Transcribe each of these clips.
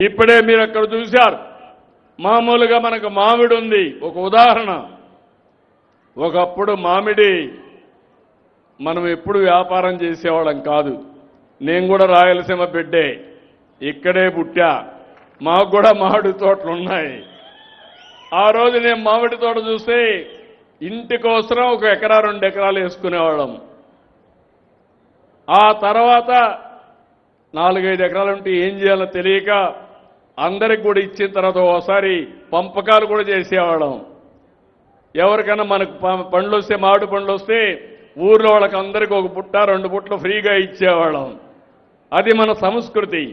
ఇప్పుడే మీరు అక్కడ చూశారు. మామూలుగా మనకు మామిడి ఉంది. ఒక ఉదాహరణ, ఒకప్పుడు మామిడి మనం ఎప్పుడు వ్యాపారం చేసేవాళ్ళం కాదు. నేను కూడా రాయలసీమ బిడ్డే, ఇక్కడే పుట్టా, మాకు కూడా మామిడి తోటలు ఉన్నాయి. ఆ రోజు నేను మామిడి తోట చూస్తే ఇంటికోసరం 1 ఎకరా 2 ఎకరాలు వేసుకునేవాళ్ళం. ఆ తర్వాత 4-5 ఎకరాలు ఉంటే ఏం చేయాలో తెలియక అందరికి కూడా ఇచ్చిన తర్వాత ఒకసారి పంపకాలు కూడా చేసేవాళ్ళం. ఎవరికైనా మనకు పండ్లు వస్తే, మామిడి పండ్లు వస్తే ఊర్లో వాళ్ళకి అందరికీ 1 పుట్ట 2 పుట్టలు ఫ్రీగా ఇచ్చేవాళ్ళం. అది మన సంస్కృతి.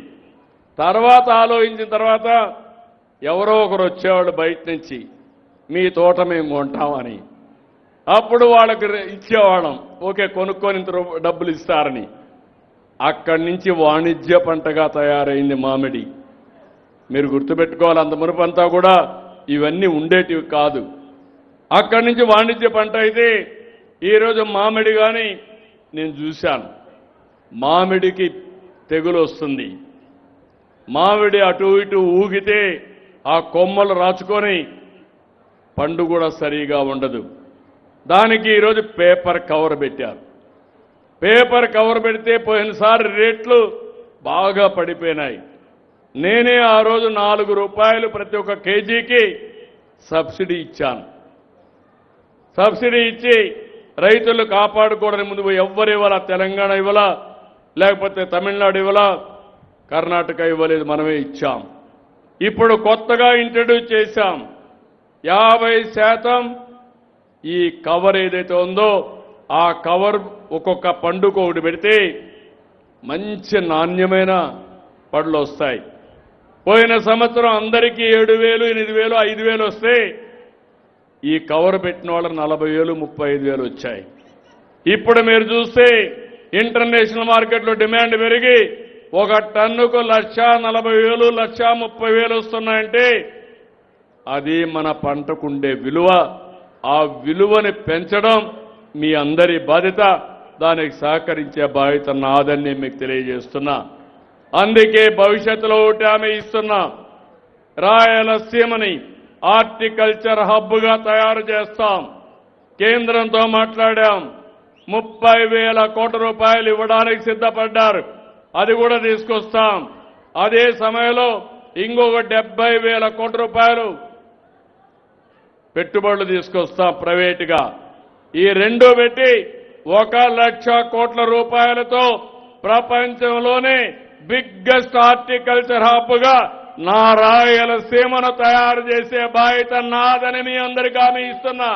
తర్వాత ఆలోచించిన తర్వాత ఎవరో ఒకరు వచ్చేవాళ్ళు బయట నుంచి, మీ తోట మేము కొంటామని. అప్పుడు వాళ్ళకి ఇచ్చేవాళ్ళం, ఓకే కొనుక్కొని ఇంత డబ్బులు ఇస్తారని. అక్కడి నుంచి వాణిజ్య పంటగా తయారైంది మామిడి. మీరు గుర్తుపెట్టుకోవాలి, అంత మునుపంతా కూడా ఇవన్నీ ఉండేటివి కాదు. అక్కడి నుంచి వాణిజ్య పంట అయితే ఈరోజు మామిడి కానీ నేను చూశాను, మామిడికి తెగులు వస్తుంది. మామిడి అటు ఇటు ఊగితే ఆ కొమ్మలు రాచుకొని పండు కూడా సరిగా ఉండదు. దానికి ఈరోజు పేపర్ కవర్ పెట్టారు. పేపర్ కవర్ పెడితే పోయినసారి రేట్లు బాగా పడిపోయినాయి. నేనే ఆ రోజు 4 రూపాయలు ప్రతి ఒక్క కేజీకి సబ్సిడీ ఇచ్చాను. సబ్సిడీ ఇచ్చి రైతులు కాపాడుకోవడానికి ముందు ఎవ్వరు ఇవ్వాలా, తెలంగాణ ఇవ్వాలా, లేకపోతే తమిళనాడు ఇవ్వాలా, కర్ణాటక ఇవ్వలేదు, మనమే ఇచ్చాం. ఇప్పుడు కొత్తగా ఇంట్రడ్యూస్ చేశాం, 50% ఈ కవర్ ఏదైతే ఉందో ఆ కవర్ ఒక్కొక్క పండుకు ఒకటి పెడితే మంచి నాణ్యమైన పళ్ళు వస్తాయి. పోయిన సంవత్సరం అందరికీ 7,000, 8,000, 5,000 వస్తే ఈ కవర్ పెట్టిన వాళ్ళకి 40,000, 35,000 వచ్చాయి. ఇప్పుడు మీరు చూస్తే ఇంటర్నేషనల్ మార్కెట్లో డిమాండ్ పెరిగి 1 టన్నుకు 1,40,000, 1,30,000 వస్తున్నాయంటే అది మన పంటకుండే విలువ. ఆ విలువని పెంచడం మీ అందరి బాధ్యత. దానికి సహకరించే బాధ్యత నాదని మీకు తెలియజేస్తున్నా. అందుకే భవిష్యత్తులో ఒకటి హామీ ఇస్తున్నా, రాయలసీమని హార్టికల్చర్ హబ్గా తయారు చేస్తాం. కేంద్రంతో మాట్లాడాం, 30,000 కోట్ల రూపాయలు ఇవ్వడానికి సిద్ధపడ్డారు, అది కూడా తీసుకొస్తాం. అదే సమయంలో ఇంకొక 70,000 కోట్ల రూపాయలు పెట్టుబడులు తీసుకొస్తాం ప్రైవేటుగా. ఈ రెండు పెట్టి 1,00,000 కోట్ల రూపాయలతో ప్రపంచంలోనే బిగ్గెస్ట్ హార్టికల్చర్ హబ్గా నా రాయలసీమను తయారు చేసే బాధ్యత నాదని మీ అందరికీ హామీ ఇస్తున్నా.